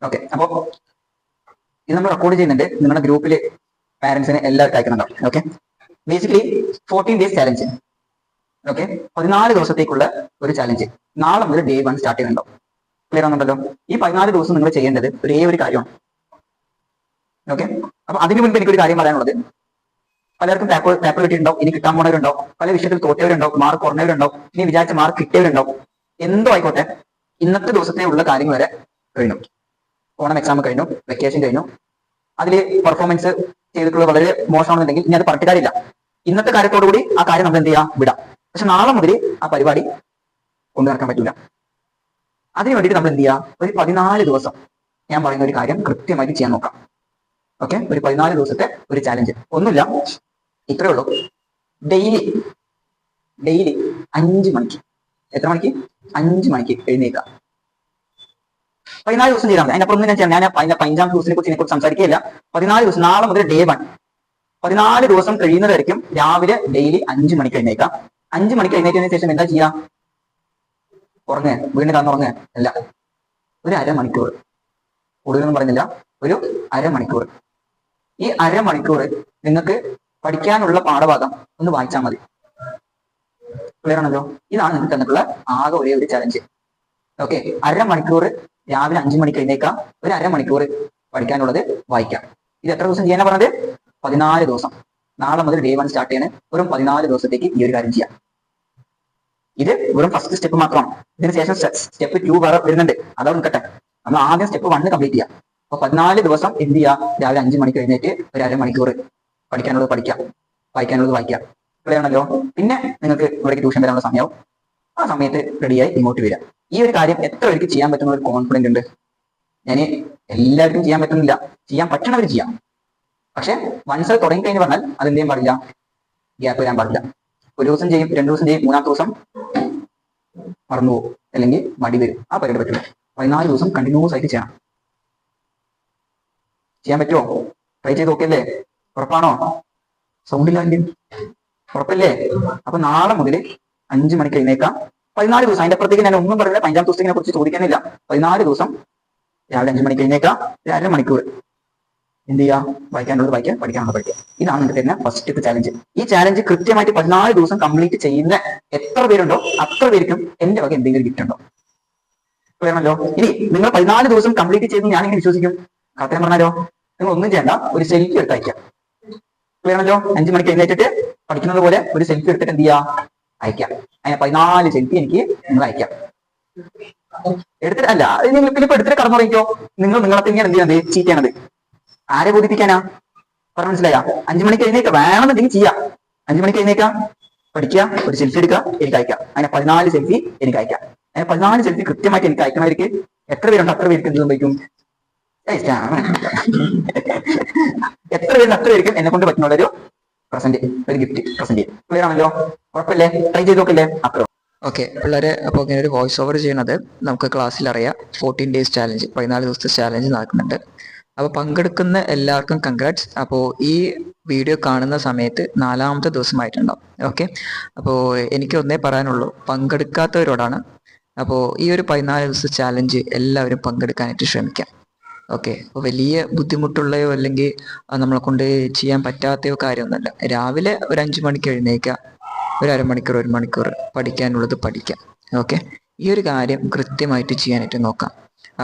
Okay, അപ്പോൾ ഇത് നമ്മൾ റെക്കോർഡ് ചെയ്യുന്നുണ്ട്, നിങ്ങളുടെ ഗ്രൂപ്പിൽ പാരന്റ്സിന് എല്ലാവർക്കും അയക്കുന്നുണ്ടാവും. Okay, basically 14 days challenge. Okay, 14 ദിവസത്തേക്കുള്ള ഒരു ചാലഞ്ച്. നാളെ മുതൽ ഡേ 1 സ്റ്റാർട്ട് ചെയ്യുന്നുണ്ടാവും. ക്ലിയർ ആണെന്നുണ്ടല്ലോ? ഈ 14 ദിവസം നിങ്ങൾ ചെയ്യേണ്ടത് ഒരേ ഒരു കാര്യമാണ്. ഓക്കെ, അപ്പൊ അതിനു മുൻപ് എനിക്കൊരു കാര്യം പറയാനുള്ളത്, പലർക്കും പേപ്പർ കിട്ടിയിട്ടുണ്ടാവും, ഇനി കിട്ടാൻ പോണവരുണ്ടാവും, പല വിഷയത്തിൽ തോറ്റവരുണ്ടാവും, മാർക്ക് കുറഞ്ഞവരുണ്ടാവും, ഇനി വിചാരിച്ച മാർക്ക് കിട്ടിയവരുണ്ടാവും. എന്തോ ആയിക്കോട്ടെ, ഇന്നത്തെ ദിവസത്തെ ഉള്ള കാര്യം വരെ കഴിഞ്ഞു. ഓണം എക്സാം കഴിഞ്ഞു, വെക്കേഷൻ കഴിഞ്ഞു, അതിൽ പെർഫോമൻസ് ചെയ്തിട്ടുള്ളത് വളരെ മോശമാണെന്നുണ്ടെങ്കിൽ ഇനി അത് പറഞ്ഞിട്ട് കാര്യമില്ല. ഇന്നത്തെ കാര്യത്തോടുകൂടി ആ കാര്യം നമ്മൾ എന്ത് ചെയ്യാം, വിടാം. പക്ഷെ നാളെ മുതൽ ആ പരിപാടി കൊണ്ടു നടക്കാൻ പറ്റില്ല. അതിനു വേണ്ടിയിട്ട് നമ്മൾ എന്ത് ചെയ്യാം, ഒരു 14 ദിവസം ഞാൻ പറയുന്ന ഒരു കാര്യം കൃത്യമായിട്ട് ചെയ്യാൻ നോക്കാം. ഓക്കെ, ഒരു 14 ദിവസത്തെ ഒരു ചാലഞ്ച്. ഒന്നുമില്ല, ഇത്രയേ ഉള്ളൂ. ഡെയിലി 5 മണിക്ക്, എത്ര മണിക്ക്? 5 മണിക്ക് എഴുന്നേൽക്കാം. 14 ദിവസം ചെയ്താൽ മതി. അതിനപ്പുറം ഒന്നും ഞാൻ ചെയ്യാം. ഞാൻ 15-ാം ദിവസത്തിനെ കുറിച്ച് സംസാരിക്കുകയില്ല. 14 ദിവസം, നാളെ മുതൽ ഡേ 1, 14 ദിവസം കഴിയുന്നതായിരിക്കും. രാവിലെ ഡെയിലി 5 മണിക്ക് എഴുന്നേക്കാം. 5 മണിക്ക് എഴുന്നേറ്റതിന് ശേഷം എന്താ ചെയ്യാ? ഉറങ്ങുക, വീണ്ടും കന്നുറങ്ങുക അല്ല, ഒരു അരമണിക്കൂർ, കൂടുതലൊന്നും പറയുന്നില്ല, ഒരു അരമണിക്കൂർ. ഈ അരമണിക്കൂർ നിങ്ങൾക്ക് പഠിക്കാനുള്ള പാഠഭാഗം ഒന്ന് വായിച്ചാൽ മതി. ക്ലിയർ ആണല്ലോ? ഇതാണ് നിങ്ങൾക്ക് തന്നിട്ടുള്ള ആകെ ഒരേ ഒരു ചലഞ്ച്. ഓക്കെ, അരമണിക്കൂർ രാവിലെ 5 മണിക്ക് എഴുന്നേക്കാം, ഒരു അരമണിക്കൂർ പഠിക്കാനുള്ളത് വായിക്കാം. ഇത് എത്ര ദിവസം ചെയ്യാനാ പറഞ്ഞത്? 14 ദിവസം. നാളെ മുതൽ ഡേ 1 സ്റ്റാർട്ട് ചെയ്യാൻ വെറും 14 ദിവസത്തേക്ക് ഈ ഒരു കാര്യം ചെയ്യാം. ഇത് വെറും ഫസ്റ്റ് സ്റ്റെപ്പ് മാത്രമാണ്. ഇതിന് ശേഷം സ്റ്റെപ്പ് 2 വേറെ വരുന്നുണ്ട്, അതവിടെ നിൽക്കട്ടെ. നമ്മൾ ആദ്യം സ്റ്റെപ്പ് 1 കംപ്ലീറ്റ് ചെയ്യാം. അപ്പൊ 14 ദിവസം എന്ത് ചെയ്യാം? രാവിലെ 5 മണിക്ക് എഴുന്നേറ്റ് ഒരു അരമണിക്കൂർ പഠിക്കാനുള്ളത് പഠിക്കാം, വായിക്കാനുള്ളത് വായിക്കാം. ക്ലിയർ ആണല്ലോ? പിന്നെ നിങ്ങൾക്ക് ഇവിടേക്ക് ട്യൂഷൻ വരാനുള്ള സമയവും, ആ സമയത്ത് റെഡിയായി ഇങ്ങോട്ട് വരാം. ഈ ഒരു കാര്യം എത്ര പേർക്ക് ചെയ്യാൻ പറ്റുന്ന ഒരു കോൺഫിഡൻസ് ഉണ്ട്? ഞാൻ എല്ലാവർക്കും ചെയ്യാൻ പറ്റുന്നില്ല, ചെയ്യാൻ പറ്റണവർ ചെയ്യാം. പക്ഷെ വൺസ് തുടങ്ങി കഴിഞ്ഞ് പറഞ്ഞാൽ അതെന്തെയും പാടില്ല, ഗ്യാപ്പ് വരാൻ പാടില്ല. ഒരു ദിവസം ചെയ്യും, 2 ദിവസം ചെയ്യും, 3-ാമത്തെ ദിവസം മറന്നുപോകും, അല്ലെങ്കിൽ മടി വരും. ആ പരിപാടി പറ്റില്ല. 14 ദിവസം കണ്ടിന്യൂസ് ആയിട്ട് ചെയ്യണം. ചെയ്യാൻ പറ്റുമോ? ട്രൈ ചെയ്ത് നോക്കിയല്ലേ? ഉറപ്പാണോ? സൗണ്ട് ഇല്ല എൻ്റെ? ഉറപ്പല്ലേ? അപ്പൊ നാളെ മുതൽ 5 മണിക്ക് എഴുന്നേക്കാം. 14 ദിവസം. അതിന്റെ അപ്പുറത്തേക്ക് ഞാൻ ഒന്നും പറഞ്ഞില്ല, 5-ാം ദിവസത്തിനെ കുറിച്ച് ചോദിക്കാനില്ല. 14 ദിവസം രാവിലെ 5 മണിക്ക് എഴുന്നേക്കാം, ഒരു അരമണിക്കൂർ എന്ത് ചെയ്യാം? വായിക്കാനുള്ളത് വായിക്കാം, പഠിക്കാനുള്ളത് പഠിക്കാം. ഇതാണ് നിങ്ങൾക്ക് തരുന്ന ഫസ്റ്റ് ചാലഞ്ച്. ഈ ചാലഞ്ച് കൃത്യമായിട്ട് 14 ദിവസം കംപ്ലീറ്റ് ചെയ്യുന്ന എത്ര പേരുണ്ടോ അത്ര പേർക്കും എന്റെ വക എന്തെങ്കിലും ഗിഫ്റ്റ് ഉണ്ടോ? വേണമല്ലോ. ഇനി നിങ്ങൾ 14 ദിവസം കംപ്ലീറ്റ് ചെയ്ത് ഞാൻ എങ്ങനെ വിശ്വസിക്കും? കത്തരം പറഞ്ഞാലോ, നിങ്ങൾ ഒന്നും ചെയ്യണ്ട, ഒരു സെൽഫി എടുത്ത് അയക്കാം. വേണമല്ലോ? 5 മണിക്ക് എഴുന്നേറ്റിട്ട് പഠിക്കുന്നത് പോലെ ഒരു സെൽഫി എടുത്തിട്ട് എന്ത് ചെയ്യാം? അയക്കാം. അങ്ങനെ 14 സെൽഫി എനിക്ക് നിങ്ങൾ അയക്കാം. എടുത്തിട്ട് അല്ല, നിങ്ങൾക്ക് ഇപ്പൊ എടുത്തിട്ട് കടന്നുറങ്ങിക്കോ. നിങ്ങളെ തന്നെയാണ് എന്ത് ചെയ്യുന്നത്? ചീറ്റ് ചെയ്യണത്. ആരെ ബോധിപ്പിക്കാനാ? പറഞ്ഞ മനസ്സിലായ? 5 മണിക്ക് എഴുന്നേക്കാം, വേണമെന്നുണ്ടെങ്കിൽ ചെയ്യാം. 5 മണിക്ക് എഴുന്നേക്കാം, പഠിക്കുക, ഒരു സെൽഫി എടുക്കുക, എനിക്ക് അയക്കാം. അങ്ങനെ 14 സെൽഫി എനിക്ക് അയക്കാം. അങ്ങനെ 14 സെൽഫി കൃത്യമായിട്ട് എനിക്ക് അയക്കണവർക്ക് എത്ര പേരുണ്ട് അത്ര പേർക്ക് എന്ത് സംഭവിക്കും? എത്ര പേരുണ്ട് അത്ര പേർക്കും എന്നെ കൊണ്ട് പറ്റുന്ന ഒരു പ്രസന്റ്, ഒരു ഗിഫ്റ്റ് പ്രസന്റ് ചെയ്യും. ക്ലിയർ ആണല്ലോ? ഉറപ്പല്ലേ? ട്രൈ ചെയ്ത് നോക്കല്ലേ? അത്രയോ. ഓക്കെ പിള്ളേരെ, അപ്പോൾ ഇങ്ങനെ ഒരു വോയിസ് ഓവർ ചെയ്യണത് നമുക്ക് ക്ലാസ്സിൽ അറിയാം. 14 days ചാലഞ്ച്, 14 ദിവസത്തെ ചാലഞ്ച് നടക്കുന്നുണ്ട്. അപ്പോൾ പങ്കെടുക്കുന്ന എല്ലാവർക്കും കൺഗ്രാറ്റ്സ്. അപ്പോൾ ഈ വീഡിയോ കാണുന്ന സമയത്ത് 4-ാമത്തെ ദിവസമായിട്ടുണ്ടാവും. ഓക്കെ, അപ്പോൾ എനിക്ക് ഒന്നേ പറയാനുള്ളൂ, പങ്കെടുക്കാത്തവരോടാണ്. അപ്പോൾ ഈ ഒരു 14 ദിവസത്തെ ചാലഞ്ച് എല്ലാവരും പങ്കെടുക്കാനായിട്ട് ശ്രമിക്കാം. ഓക്കെ, അപ്പോൾ വലിയ ബുദ്ധിമുട്ടുള്ളയോ അല്ലെങ്കിൽ നമ്മളെ കൊണ്ട് ചെയ്യാൻ പറ്റാത്തയോ കാര്യമൊന്നുമല്ല. രാവിലെ ഒരു 5 മണിക്ക് എഴുന്നേക്കുക, ഒരു അരമണിക്കൂർ 1 മണിക്കൂർ പഠിക്കാനുള്ളത് പഠിക്കാം. ഓക്കെ, ഈ ഒരു കാര്യം കൃത്യമായിട്ട് ചെയ്യാനായിട്ട് നോക്കാം.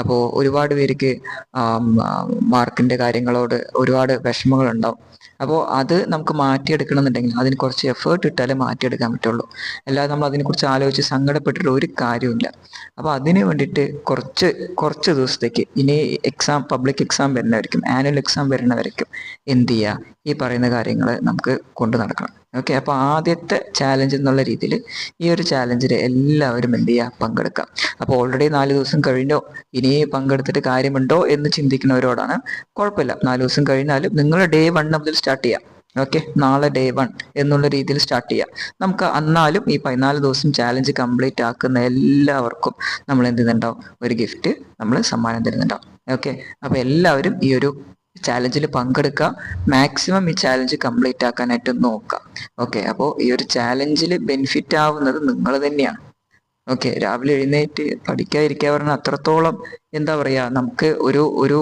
അപ്പോൾ ഒരുപാട് പേർക്ക് മാർക്കിൻ്റെ കാര്യങ്ങളോട് ഒരുപാട് വിഷമങ്ങളുണ്ടാവും. അപ്പോൾ അത് നമുക്ക് മാറ്റിയെടുക്കണമെന്നുണ്ടെങ്കിൽ അതിന് കുറച്ച് എഫേർട്ട് ഇട്ടാലേ മാറ്റിയെടുക്കാൻ പറ്റുള്ളൂ. അല്ലാതെ നമ്മൾ അതിനെക്കുറിച്ച് ആലോചിച്ച് സങ്കടപ്പെട്ടിട്ട് ഒരു കാര്യമില്ല. അപ്പോൾ അതിന് വേണ്ടിയിട്ട് കുറച്ച് ദിവസത്തേക്ക് ഇനി പബ്ലിക് എക്സാം വരുന്നവരിക്കും ആനുവൽ എക്സാം വരുന്നവരിക്കും എന്ത് ചെയ്യുക, ഈ പറയുന്ന കാര്യങ്ങൾ നമുക്ക് കൊണ്ടു നടക്കണം. ഓക്കെ, അപ്പോൾ ആദ്യത്തെ ചാലഞ്ച് എന്നുള്ള രീതിയിൽ ഈ ഒരു ചാലഞ്ചിൽ എല്ലാവരും എന്ത് ചെയ്യുക, പങ്കെടുക്കാം. അപ്പോൾ ഓൾറെഡി 4 ദിവസം കഴിഞ്ഞോ, ഇനി പങ്കെടുത്തിട്ട് കാര്യമുണ്ടോ എന്ന് ചിന്തിക്കുന്നവരോടാണ്. കുഴപ്പമില്ല, 4 ദിവസം കഴിഞ്ഞാലും നിങ്ങൾ ഡേ 1 മുതൽ സ്റ്റാർട്ട് ചെയ്യാം. ഓക്കെ, നാളെ ഡേ 1 എന്നുള്ള രീതിയിൽ സ്റ്റാർട്ട് ചെയ്യാം. നമുക്ക് അന്നാലും ഈ 14 ദിവസം ചാലഞ്ച് കംപ്ലീറ്റ് ആക്കുന്ന എല്ലാവർക്കും നമ്മൾ എന്ത് ചെയ്യുന്നുണ്ടാവും, ഒരു ഗിഫ്റ്റ് നമ്മൾ സമ്മാനം തരുന്നുണ്ടാവും. ഓക്കെ, അപ്പോൾ എല്ലാവരും ഈ ഒരു ചാലഞ്ചിൽ പങ്കെടുക്കുക, മാക്സിമം ഈ ചാലഞ്ച് കംപ്ലീറ്റ് ആക്കാനായിട്ട് നോക്കുക. ഓക്കെ, അപ്പോൾ ഈ ഒരു ചാലഞ്ചിൽ ബെനിഫിറ്റ് ആവുന്നത് നിങ്ങൾ തന്നെയാണ്. ഓക്കെ, രാവിലെ എഴുന്നേറ്റ് പഠിക്കാതിരിക്കുക പറഞ്ഞാൽ അത്രത്തോളം എന്താ പറയാ, നമുക്ക് ഒരു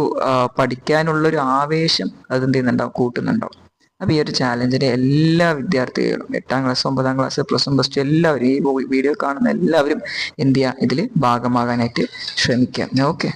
പഠിക്കാനുള്ളൊരു ആവേശം അതെന്ത് ചെയ്യുന്നുണ്ടാവും, കൂട്ടുന്നുണ്ടാവും. അപ്പൊ ഈ ഒരു ചാലഞ്ചിനെ എല്ലാ വിദ്യാർത്ഥികളും 8ാം class, 9ാം class, plus one, plus two എല്ലാവരും, ഈ വീഡിയോ കാണുന്ന എല്ലാവരും എന്ത് ചെയ്യുക, ഇതിൽ ഭാഗമാകാനായിട്ട് ശ്രമിക്കുക. ഓക്കെ.